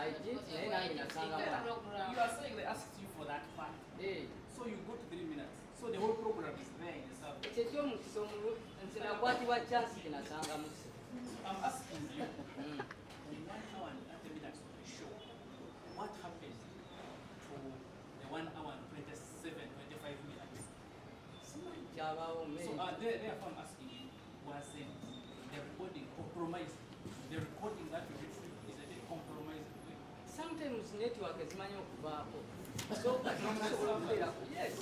I did. You are saying they asked you for that part. So you go to 3 minutes. So the whole program is there in the subject. I'm asking you, in 1 hour and 30 minutes of the show, what happens to the 1 hour and 25 minutes? So therefore I'm asking you, was the recording compromised? The recording that you retrieved, is it compromised? Sometimes network is manual. So yes,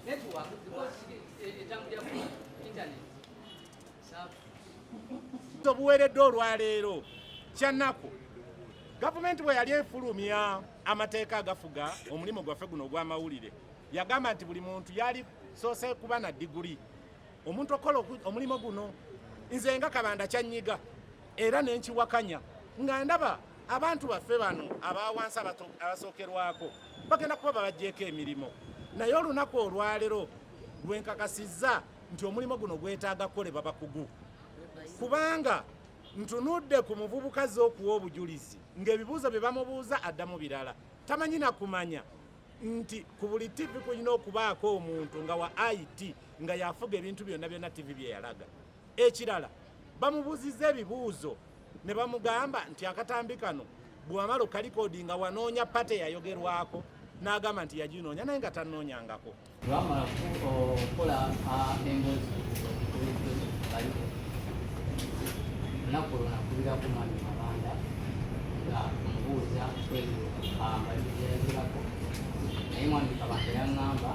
network because it's internet. Tobuweredde olwaleero kyannako gavumenti bwe yali efulumya amateeka agafuga omulimu gwaffe guno ogw'amawulire yagamba nti buli muntu yali soose kuba na diguli omuntu okola omulimu guno nze nga Kabanda kyanyiga era nenkiwakanya nga ndaba abantu baffe bano abawansi abasookerwako bagenda kuba babagjeeko emirimu naye olunaku olwaleero lwenkakasizza nti omulimu guno gwetaaga kukolebwa bakugu kubanga ntunudde ku muvubuka z'okuwa obujulizi ng'ebibuuzo bye bamubuuza addamu birala tamanyi na kumanya nti ku buli TV kulina okubaako omuntu nga wa IT nga yafuga ebintu byonna byonna TV bye yalaga ekirala bamubuuzizza ebibuuzo ne bamugamba nti akatambi kano bw'amala okalikodinga wanoonya pate yayogerwako n'agamba nti yaginoonya naye nga tannoonyangako Bamala okukola emboozi nakubira ku mwami Kabanda nga mubuuza balirako naye mwami Kabanda yaŋŋamba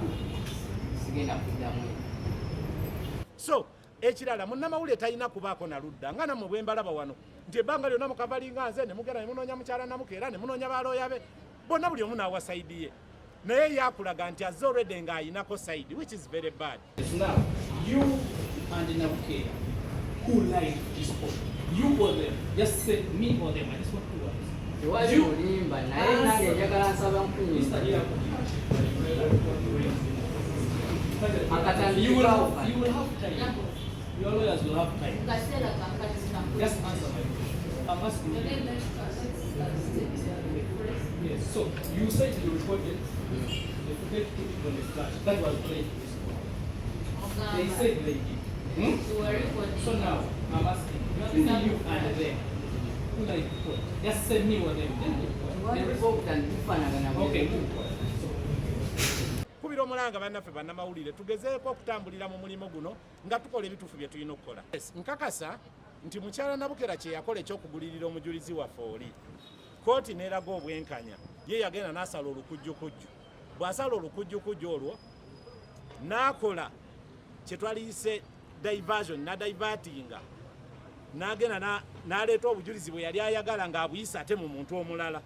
sigenda kuddamu. So ekirala munnamawulire talina kubaako na ludda nga nammwe bwe mbalaba wano nti ebbanga lyonna mukavalinga nze ne mugenda ne munoonya mukyala Nabukeera ne munoonya balooya be bonna buli omu n'awa sayidi ye naye yakulaga nti azze already ng'ayinako sayidi which is very bad. Now you and Nabukeera who lied this book, you or them, just say me or them. I just want to words. You will have time. Your lawyers will have time. Just answer my question. I'm asking you. Yes. So you said you recorded the footage put it on the flash. That was played. They said they did. So now I'm asking you and them. Who like to just send me what they okay. Kubira omulanga bannaffe bannamawulire tugezeeko okutambulira mu mulimu guno nga tukola ebituufu bye tulina okukola. Nkakasa nti mukyala Nabukeera kye yakola ekyokugulirira omujulizi waffe oli kooti n'eraga obwenkanya ye yagenda n'asala olukujjukujju bw'asala olukujjukujju olwo n'akola kye twaliyise diversion n'adivatinga n'agenda n'aleeta obujulizi bwe yali ayagala ng'abuyisa ate mu muntu omulala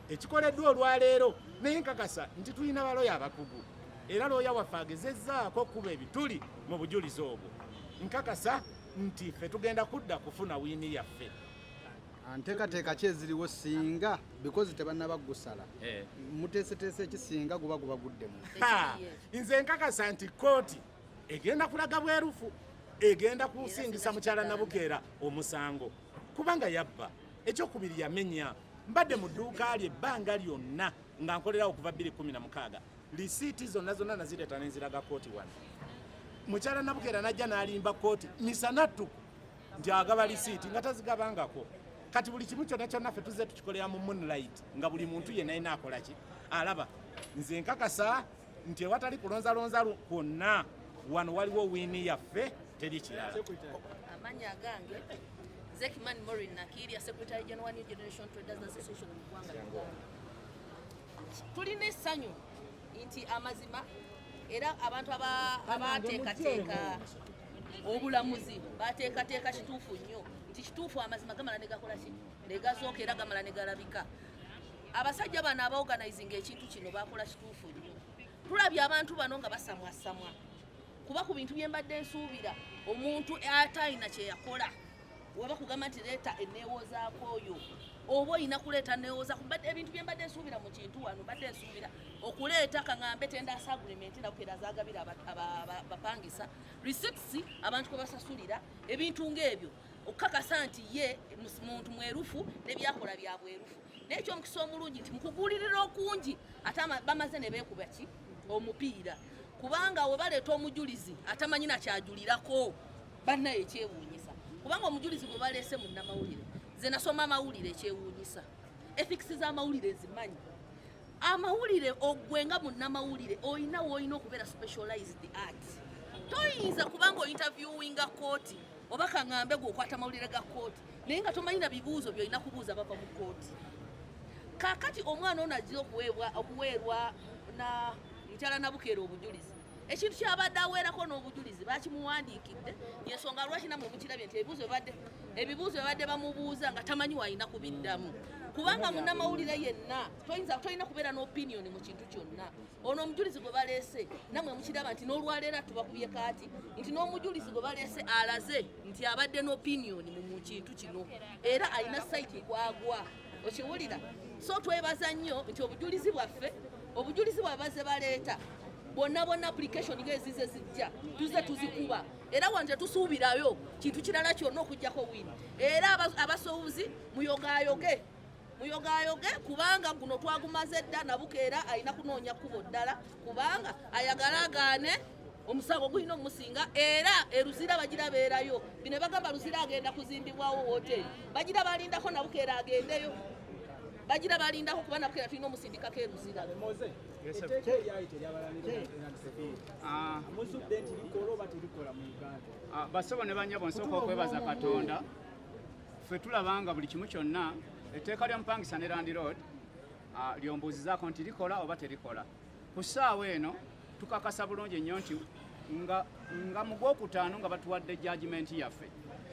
ekikoleddwa olwaleero naye nkakasa nti tulina balooya abakugu era looya waffe agezezzaako okuba ebituli mu bujulizi obwo nkakasa nti ffe tugenda kudda kufuna wiini yaffe. Nteekateeka ki eziriwo singa because tebannaba gusala muteeseteese ekisinga guba guddemu. Nze nkakasa nti kooti egenda kulaga bwerufu egenda kusingisa mukyala Nabukeera omusango kubanga yabba ekyokubiri yamenya mbadde mu dduuka lye ebbanga lyonna nga nkolerawo okuva 2016 lisiiti zonna nazireeta nenziraga kooti wano mukyala Nabukeera najja n'alimba kooti misanattuku nti agaba lisiiti nga tazigabangako kati buli kimu kyonna kyonna ffe tuzze tukikolera mu moonlight nga buli muntu yenna ayina akola ki alaba. Nze nkakasa nti ewatali kulonzalonza kwonna wano waliwo wiini yaffe teri kirala. Amanya gange Zekimani Morin Nakiria, Secretary General New Generation Traders Association mu ggwanga. Tulina essanyu nti amazima era abantu abateekateeka obulamuzi bateekateeka kituufu nnyo nti kituufu amazima gamala ne gakola ki ne gazooka era gamala ne galabika. Abasajja bano abaorganizing ekintu kino bakola kituufu nnyo. Tulabye abantu bano nga basamwasamwa kuba ku bintu bye mbadde nsuubira omuntu atayina kye yakola waba kugamba nti leeta enneewoozaako oyo oba oyina kuleeta nneewooza kubadde ebintu bye mbadde nsuubira mu kintu wano mbadde nsuubira okuleeta kaŋŋambe tendaasa agreement Nabukeera zaagabira bapangisa receipts abantu kwe basasulira ebintu ng'ebyo okukakasa nti ye muntu mwerufu n'ebyakola bya bwerufu n'ekyo omukisa omulungi nti mukugulirira okungi ate bamaze ne beekuba ki omupiira kubanga we baleeta omujulizi atamanyi nakyajulirako bannaye ekyewuunyisa kubanga omujulizi gwe baleese mu nnamawulire ze nasoma amawulire ekyewuunyisa effikisi z'amawulire zimanyi amawulire ogwenga mu nnamawulire olina woolina okubeera specialized art toyinza kubanga ointerviewinga kooti oba kaŋŋambe gwe okwata amawulire ga kooti naye nga tomanyi na bibuuzo byolina kubuuza bava mu kooti kaakati omwana ono ajja okuweerwa na nkyala Nabukeera obujulizi ekintu kyabadde aweerako n'obujulizi bakimuwandiikidde yensonga lwaki namwe mukirabye nti ebibuuzo bibadde bamubuuza nga tamanyi wayina kubiddamu kubanga munnamawulire yenna tolina kubeera n'opinioni mu kintu kyonna ono omujulizi gwe baleese namwe mukiraba nti n'olwaleero tubakubye kaati nti n'omujulizi gwe baleese alaze nti abadde n'opinioni mu kintu kino era alina saidi gwagwa okiwulira so twebaza nnyo nti obujulizi bwaffe obujulizi bwabaze baleeta bonna application ng'ezize zijja tuze tuzikuba era wanje tusuubirayo kintu kirala kyonna okujjako wini era abasuubuzi muyogayoge kubanga guno twagumaze dda Nabukeera alina kunoonya kkubo ddala kubanga ayagalagaane omusango gulina omusinga era eruzira bagira beerayo bino bagamba luzira agenda kuzimbibwawo woteri bagira balindako Nabukeera agendeyo bagira balindako kuba Nabukeera tulina omusindikako eruzira basebo ne banyabo nsooka okwebaza Katonda ffe tulabanga buli kimu kyonna etteeka ly'omupangisa ne Land Road lyombuuzizaako nti likola oba terikola ku ssaawa eno tukakasa bulungi ennyo nti nga mu Gwokutaano nga batuwadde judgment yaffe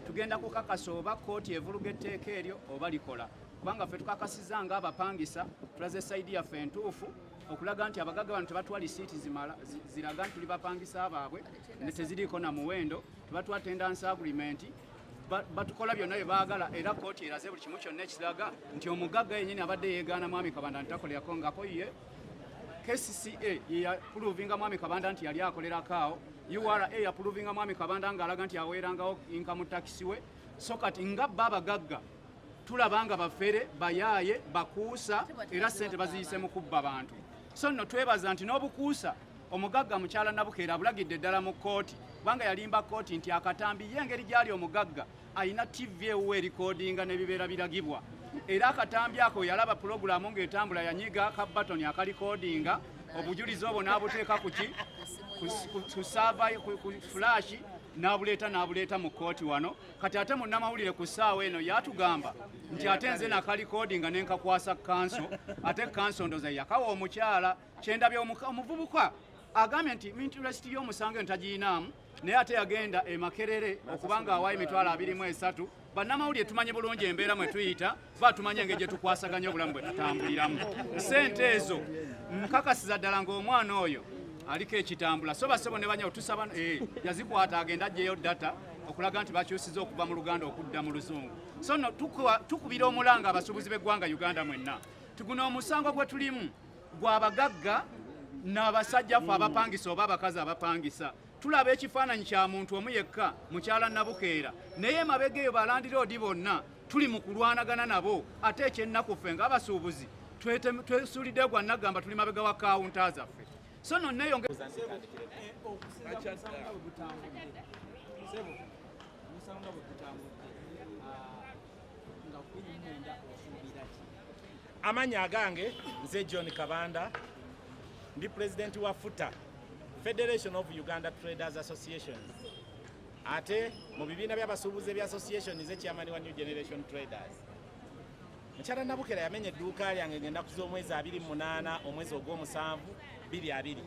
tugenda kukakasa oba kooti evuluga etteeka eryo oba likola kubanga ffe tukakasiza nga abapangisa tulaze sayidi yaffe entuufu okulaga nti abagagga bano tebatwala lisiiti ziraga nti tuli bapangisa baabwe ne teziriiko na muwendo tebatwala attendance agreement batukola byonna bye baagala era kooti eraze buli kimu kyonna ekiraga nti omugagga yennyini abadde yeegaana mwami Kabanda ntakolerako ngako ye KCCA yapuluvinga mwami Kabanda nti yali akolerako awo URA yapuluvinga mwami Kabanda ng'alaga nti aweerangawo income tax we so kati nga abagagga tulabanga bafere bayaaye bakuusa era ssente baziyise mu kubba bantu so nno twebaza nti n'obukuusa omugagga mukyala Nabukeera bulagidde ddala mu kooti kubanga yalimba kooti nti akatambi y'engeri gyali omugagga ayina TV ewe erikodinga n'ebibeera biragibwa era akatambi ako yalaba pulogulaamu ng'etambula yanyiga ka batoni akalikodinga obujulizi obwo n'abuteeka ku saava ku flash n'abuleeta mu kooti wano kati ate munnamawulire ku ssaawa eno yatugamba nti ate nze nakalikodinga nenkakwasa kanso ate kanso ndoza yakawa omukyala kyendabye omuvubuka agambye nti interest y'omusango entagiinaamu naye ate yagenda e Makerere okubanga awaayo emitwalo 23 bannamawulire tumanyi bulungi embeera mwe tuyita batumanye engeri gye tukwasaganya obulamu bwe tutambuliramu ssente ezo nkakasiza ddala ng'omwana oyo aliko ekitambula so basebo ne banyawo tusaba yazikwata agenda ajjeyo data okulaga nti bakyusiza okuva mu Luganda okudda mu Luzungu so no tukubira omulanga abasuubuzi b'eggwanga Uganda mwenna tuguna omusango gwe tulimu gw'abagagga n'abasajja ffe abapangisa oba abakazi abapangisa tulaba ekifaananyi kya muntu omu yekka mukyala Nabukeera naye emabega eyo ba Land Road bonna tuli mu kulwanagana nabo ate ekyennaku ffe ng'abasuubuzi twesuulidde gwa nagamba tuli mabega wa kawunta zaffe so no neyonge amanya agange nze John Kabanda ndi president wa FUTA Federation of Uganda Traders Association ate mu bibiina by'abasuubuzi ebya association z'ekyamani wa New Generation Traders mukyala Nabukeera yamenye edduuka lyange ng'ennaku z'omwezi 28 omwezi ogw'omusanvu 2020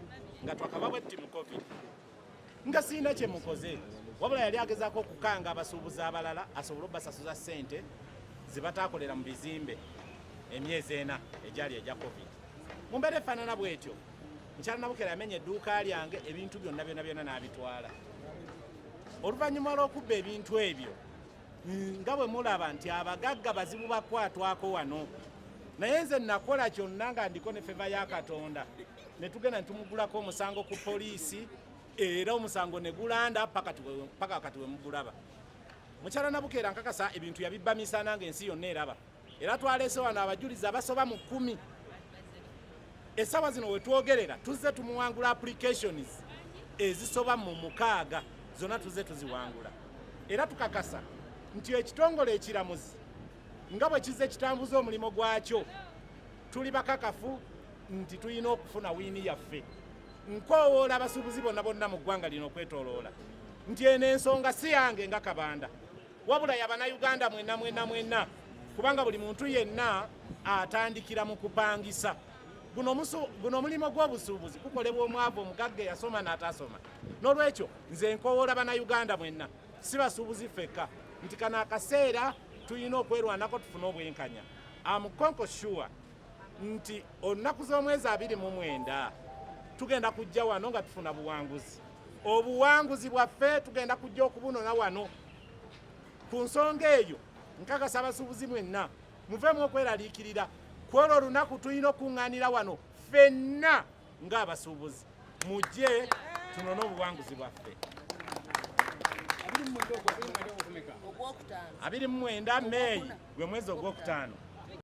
nga twakava bwe tuti mu COVID nga sirina kye mukoze wabula yali agezaako okukanga abasuubuzi abalala asobole obbasasuza ssente zibataakolera mu bizimbe emyezi 4 egyali egya COVID mu mbeera efaanana bw'etyo mukyala Nabukeera yamenye edduuka lyange ebintu byonna n'abitwala oluvannyuma lw'okubba ebintu ebyo nga bwe mulaba nti abagagga bazibu bakwatwako wano naye nze nakola kyonna nga ndiko ne feva ya Katonda ne tugenda ntumugulako omusango ku poliisi era omusango ne gulanda paka kati we mugulaba mukyala Nabukeera nkakasa ebintu yabibba misana ng'ensi yonna eraba era twaleese wano abajulizi abasoba mu 10. Essawa zino wetwogerera tuzze tumuwangula applications ezisoba mu 6 zonna tuzze tuziwangula, era tukakasa nti ekitongole ekiramuzi nga bwe kizze kitambuza omulimo gwakyo tuli bakakafu nti tulina okufuna wiini yaffe. Nkowoola abasuubuzi bonna mu ggwanga lino okwetooloola nti eno ensonga si yange nga Kabanda, wabula y'Abannayuganda mwenna, kubanga buli muntu yenna atandikira mu kupangisa. Guno mulimo gw'obusuubuzi gukolebwa omwavu omugagga eyasoma n'atasoma. N'olwekyo nze nkowoola Bannayuganda mwenna, si basuubuzi ffekka, nti kano akaseera tulina okwerwanako tufune obwenkanya. I'm sure nti olunaku z'omwezi 29 tugenda kujja wano nga tufuna buwanguzi. Obuwanguzi bwaffe tugenda kujja okubunona wano. Ku nsonga eyo nkakasa abasuubuzi mwenna muveemu okweraliikirira kwolwo olunaku tulina okuŋŋaanira wano ffenna ng'abasuubuzi, mujje tunone obuwanguzi bwaffe. 29 Meeyi gwe mwezi ogwokutaano.